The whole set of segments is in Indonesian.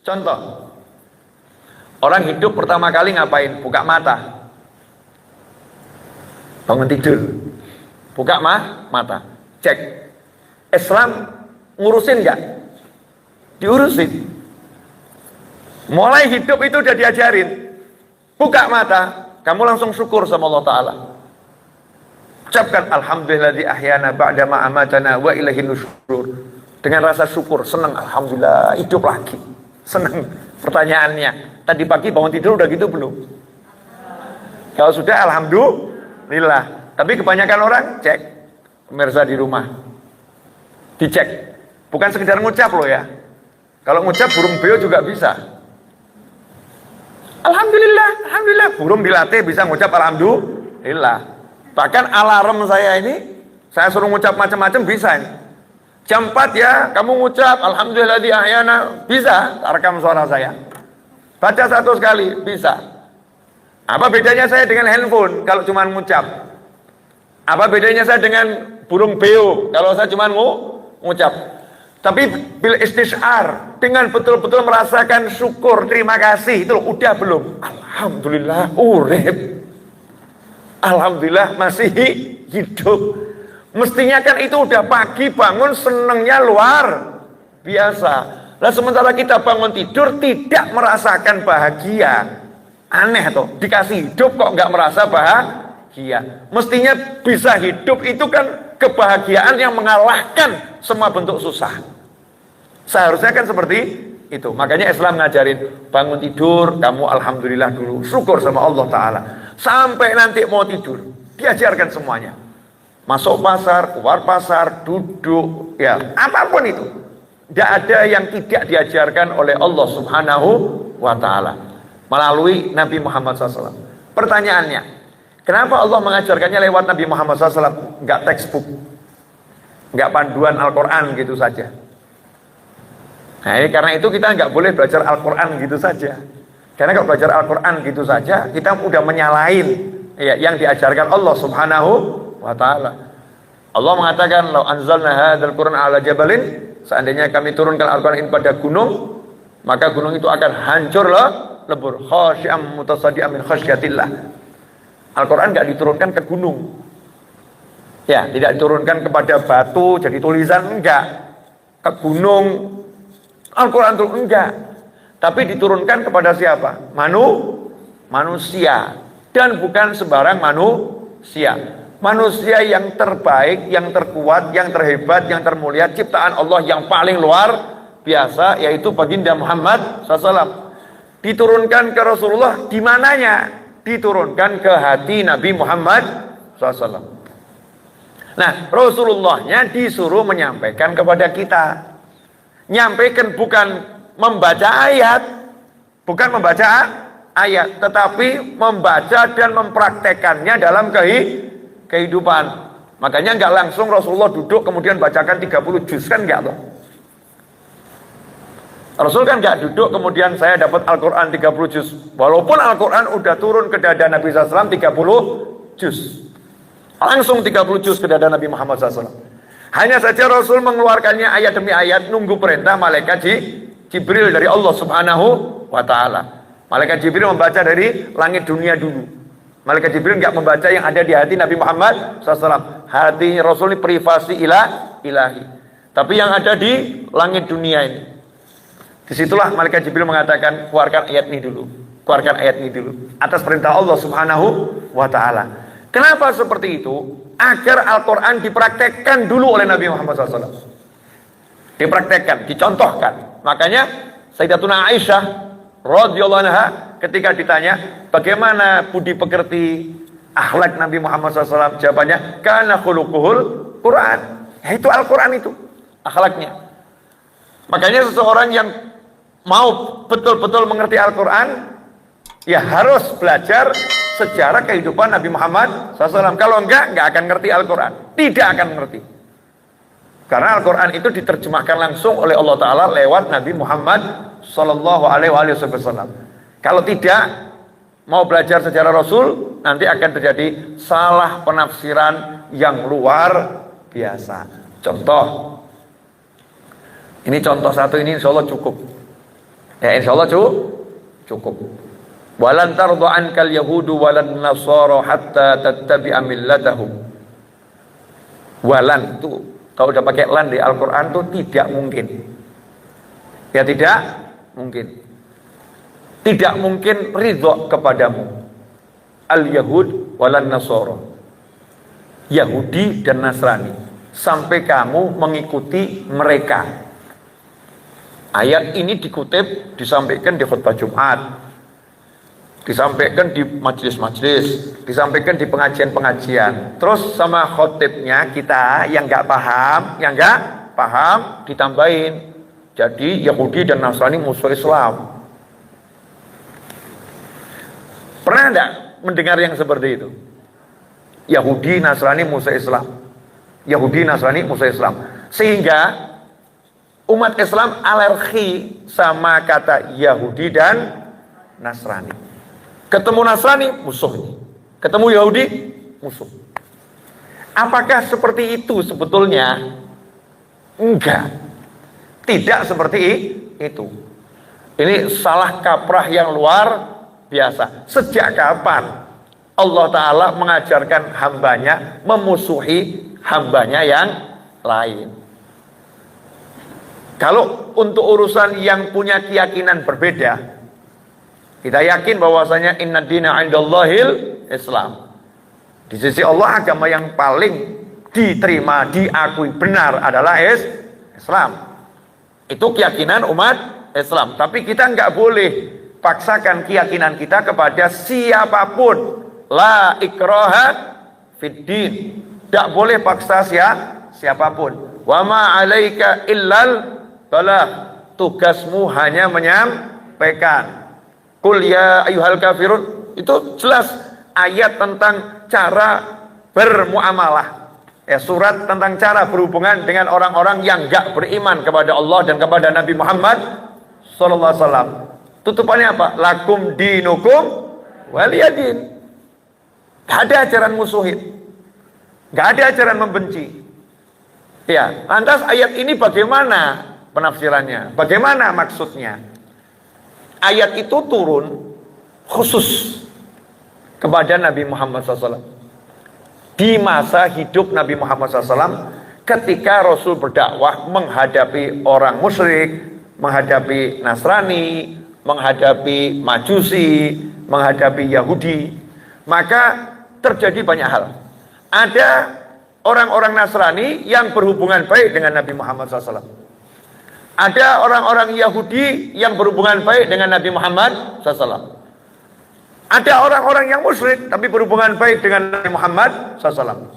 Contoh, orang hidup pertama kali ngapain? Buka mata, bangun tidur, buka mata, cek. Islam ngurusin nggak? Diurusin. Mulai hidup itu udah diajarin. Buka mata, kamu langsung syukur sama Allah Ta'ala. Ucapkan alhamdulilladzi ahyana ba'da ma amatana wa ilaihin nusyur. Dengan rasa syukur, senang, alhamdulillah hidup lagi. Senang. Pertanyaannya, tadi pagi bangun tidur udah gitu belum? Kalau sudah, alhamdulillah. Tapi kebanyakan orang cek, pemirsa di rumah, dicek. Bukan sekedar ngucap loh ya. Kalau ngucap burung beo juga bisa. Alhamdulillah, alhamdulillah. Burung dilatih bisa ngucap alhamdulillah. Bahkan alarm saya ini, saya suruh ngucap macam-macam bisa ini. Jam 4 ya, kamu ngucap alhamdulillah di ahyana, bisa, rekam suara saya. Baca satu sekali, bisa. Apa bedanya saya dengan handphone kalau cuma ngucap? Apa bedanya saya dengan burung beo kalau saya cuma ngucap? Tapi bil istisyar, dengan betul-betul merasakan syukur, terima kasih, itu loh, udah belum? Alhamdulillah urip. Alhamdulillah masih hidup. Mestinya kan itu udah pagi bangun senengnya luar biasa. Lah sementara kita bangun tidur tidak merasakan bahagia. Aneh toh, dikasih hidup kok nggak merasa bahagia. Mestinya bisa hidup itu kan kebahagiaan yang mengalahkan semua bentuk susah. Seharusnya kan seperti itu. Makanya Islam ngajarin bangun tidur kamu alhamdulillah dulu, syukur sama Allah Ta'ala. Sampai nanti mau tidur diajarkan semuanya. Masuk pasar, keluar pasar, duduk, ya apapun itu. Tidak ada yang tidak diajarkan oleh Allah Subhanahu wa Ta'ala melalui Nabi Muhammad SAW. Pertanyaannya, kenapa Allah mengajarkannya lewat Nabi Muhammad SAW? Enggak textbook, enggak panduan Al-Quran gitu saja. Nah, karena itu kita nggak boleh belajar Al-Quran gitu saja. Karena kalau belajar Al-Quran gitu saja, kita udah menyalahin ya, yang diajarkan Allah Subhanahu wa Ta'ala. Allah mengatakan, "Lau anzalna hadzal Qur'an 'ala jabalin", seandainya kami turunkan Al-Quran ini pada gunung, maka gunung itu akan hancur lebur, khasyi'an mutasaddian min khasyatillah. Al-Quran nggak diturunkan ke gunung. Ya, tidak diturunkan kepada batu jadi tulisan, enggak. Ke gunung Al-Quran itu enggak, tapi diturunkan kepada siapa? Manusia, dan bukan sembarang manusia. Manusia yang terbaik, yang terkuat, yang terhebat, yang termulia, ciptaan Allah yang paling luar biasa, yaitu baginda Muhammad SAW. Diturunkan ke Rasulullah, di mananya? Diturunkan ke hati Nabi Muhammad SAW. Nah, Rasulullahnya disuruh menyampaikan kepada kita. Nyampaikan bukan membaca ayat, tetapi membaca dan mempraktekannya dalam kehidupan. Makanya nggak langsung Rasulullah duduk kemudian bacakan 30 juz, kan nggak loh. Rasul kan nggak duduk kemudian saya dapat Al-Quran 30 juz. Walaupun Al-Quran udah turun ke dada Nabi SAW 30 juz. Langsung 30 juz ke dada Nabi Muhammad SAW. Hanya saja Rasul mengeluarkannya ayat demi ayat, nunggu perintah malaikat Jibril dari Allah Subhanahu wa Ta'ala. Malaikat Jibril membaca dari langit dunia dulu. Malaikat Jibril nggak membaca yang ada di hati Nabi Muhammad SAW. Hati Rasul ini privasi ilahi. Tapi yang ada di langit dunia ini. Disitulah malaikat Jibril mengatakan, keluarkan ayat ini dulu. Keluarkan ayat ini dulu. Atas perintah Allah Subhanahu wa Ta'ala. Kenapa seperti itu? Agar Al-Quran dipraktekkan dulu oleh Nabi Muhammad SAW. Dipraktekkan, dicontohkan. Makanya Sayyidatuna Aisyah radhiyallahu anha ketika ditanya bagaimana budi pekerti akhlak Nabi Muhammad SAW, jawabannya kana khuluquhul Quran. Ya, itu Al-Quran itu akhlaknya. Makanya seseorang yang mau betul-betul mengerti Al-Quran, ya harus belajar sejarah kehidupan Nabi Muhammad SAW. Kalau enggak akan ngerti Al-Quran. Tidak akan ngerti. Karena Al-Quran itu diterjemahkan langsung oleh Allah Ta'ala lewat Nabi Muhammad SAW. Kalau tidak mau belajar sejarah Rasul, nanti akan terjadi salah penafsiran yang luar biasa. Contoh, ini contoh satu ini insya Allah cukup. Ya insya Allah cukup. Walan tardu ankal yahudu walan nasara hatta tattabi'a millatahum. Walan itu kalau udah pakai lan di Al-Quran itu tidak mungkin. Ya tidak mungkin. Tidak mungkin ridho kepadamu al-Yahud walan Nasara, Yahudi dan Nasrani, sampai kamu mengikuti mereka. Ayat ini dikutip, disampaikan di khutbah Jumat, disampaikan di majelis-majelis, disampaikan di pengajian-pengajian. Terus sama khotibnya kita yang nggak paham ditambahin. Jadi Yahudi dan Nasrani musuh Islam. Pernah enggak mendengar yang seperti itu? Yahudi, Nasrani, musuh Islam. Yahudi, Nasrani, musuh Islam. Sehingga umat Islam alergi sama kata Yahudi dan Nasrani. Ketemu Nasrani, musuh. Ketemu Yahudi, musuh. Apakah seperti itu sebetulnya? Enggak. Tidak seperti itu. Ini salah kaprah yang luar biasa. Sejak kapan Allah Ta'ala mengajarkan hambanya memusuhi hambanya yang lain? Kalau untuk urusan yang punya keyakinan berbeda, kita yakin bahwasanya inna dina indallahil Islam. Di sisi Allah agama yang paling diterima, diakui benar adalah Islam. Itu keyakinan umat Islam. Tapi kita nggak boleh paksakan keyakinan kita kepada siapapun. La ikraha fid din. Tidak boleh paksa siapapun. Wa ma 'alaika illal balagh. Tugasmu hanya menyampaikan. Qul ya ayyuhal kafirun. Itu jelas ayat tentang cara bermuamalah. Ya, surat tentang cara berhubungan dengan orang-orang yang enggak beriman kepada Allah dan kepada Nabi Muhammad sallallahu alaihi wasallam. Tutupannya apa? Lakum dinukum waliyadin. Gak ada ajaran musuhin, gak ada ajaran membenci. Ya, lantas ayat ini bagaimana penafsirannya? Bagaimana maksudnya? Ayat itu turun khusus kepada Nabi Muhammad SAW. Di masa hidup Nabi Muhammad SAW, ketika Rasul berdakwah menghadapi orang musyrik, menghadapi Nasrani, menghadapi Majusi, menghadapi Yahudi, maka terjadi banyak hal. Ada orang-orang Nasrani yang berhubungan baik dengan Nabi Muhammad SAW. Ada orang-orang Yahudi yang berhubungan baik dengan Nabi Muhammad SAW. Ada orang-orang yang musyrik tapi berhubungan baik dengan Nabi Muhammad SAW.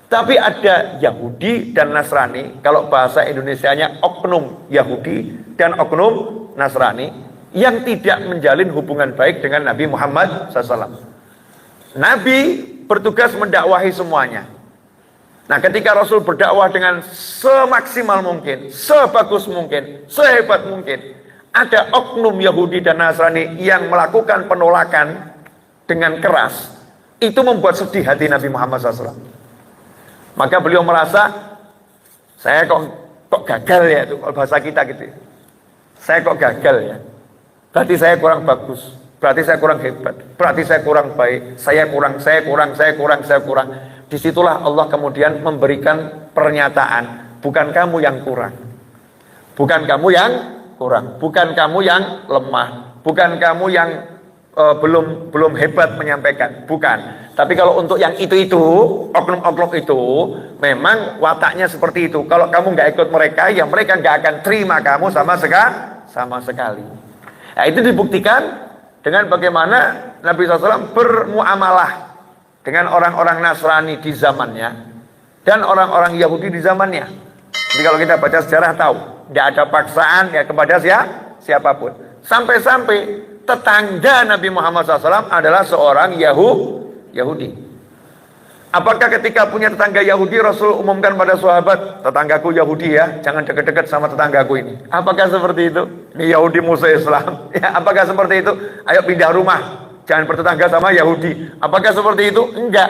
Tapi ada Yahudi dan Nasrani, kalau bahasa Indonesianya oknum Yahudi dan oknum Nasrani, yang tidak menjalin hubungan baik dengan Nabi Muhammad SAW. Nabi bertugas mendakwahi semuanya. Nah, ketika Rasul berdakwah dengan semaksimal mungkin, sebagus mungkin, sehebat mungkin, ada oknum Yahudi dan Nasrani yang melakukan penolakan dengan keras, itu membuat sedih hati Nabi Muhammad SAW. Maka beliau merasa, saya kok gagal ya, itu kalau bahasa kita gitu. Saya kok gagal ya. Berarti saya kurang bagus, berarti saya kurang hebat, berarti saya kurang baik, saya kurang. Disitulah Allah kemudian memberikan pernyataan, bukan kamu yang kurang, bukan kamu yang kurang, bukan kamu yang lemah, bukan kamu yang belum hebat menyampaikan, bukan. Tapi kalau untuk yang itu oknum-oknum itu memang wataknya seperti itu. Kalau kamu nggak ikut mereka, ya mereka nggak akan terima kamu sama sekali. Nah, itu dibuktikan dengan bagaimana Nabi SAW bermuamalah dengan orang-orang Nasrani di zamannya dan orang-orang Yahudi di zamannya. Jadi kalau kita baca sejarah tahu, tidak ada paksaan ya kepada siapapun. Sampai-sampai tetangga Nabi Muhammad SAW adalah seorang Yahudi. Apakah ketika punya tetangga Yahudi, Rasul umumkan pada sahabat, tetanggaku Yahudi ya, jangan dekat-dekat sama tetanggaku ini? Apakah seperti itu? Ini Yahudi musuh Islam. Ya, apakah seperti itu? Ayo pindah rumah, jangan bertetangga sama Yahudi. Apakah seperti itu? Enggak.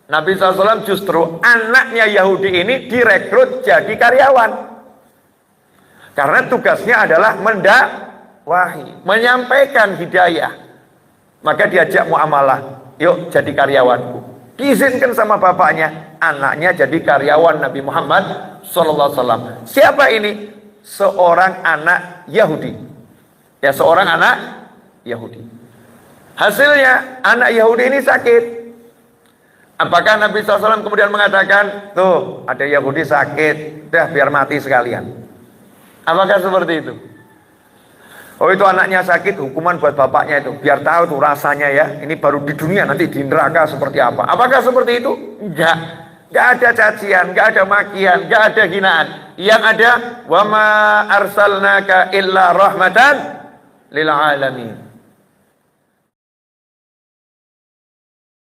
Nabi SAW justru anaknya Yahudi ini direkrut jadi karyawan. Karena tugasnya adalah wahyi, menyampaikan hidayah. Maka diajak muamalah, yuk jadi karyawanku. Diizinkan sama bapaknya, anaknya jadi karyawan Nabi Muhammad SAW. Siapa ini? Seorang anak Yahudi. Ya, seorang anak Yahudi. Hasilnya anak Yahudi ini sakit. Apakah Nabi SAW kemudian mengatakan, tuh ada Yahudi sakit, dah biar mati sekalian? Apakah seperti itu? Oh, itu anaknya sakit, hukuman buat bapaknya itu, biar tahu tuh rasanya ya, ini baru di dunia, nanti di neraka seperti apa. Apakah seperti itu? Enggak. Enggak ada cacian, enggak ada makian, enggak ada hinaan. Yang ada, wa ma arsalnaka illa rahmatan lil alamin.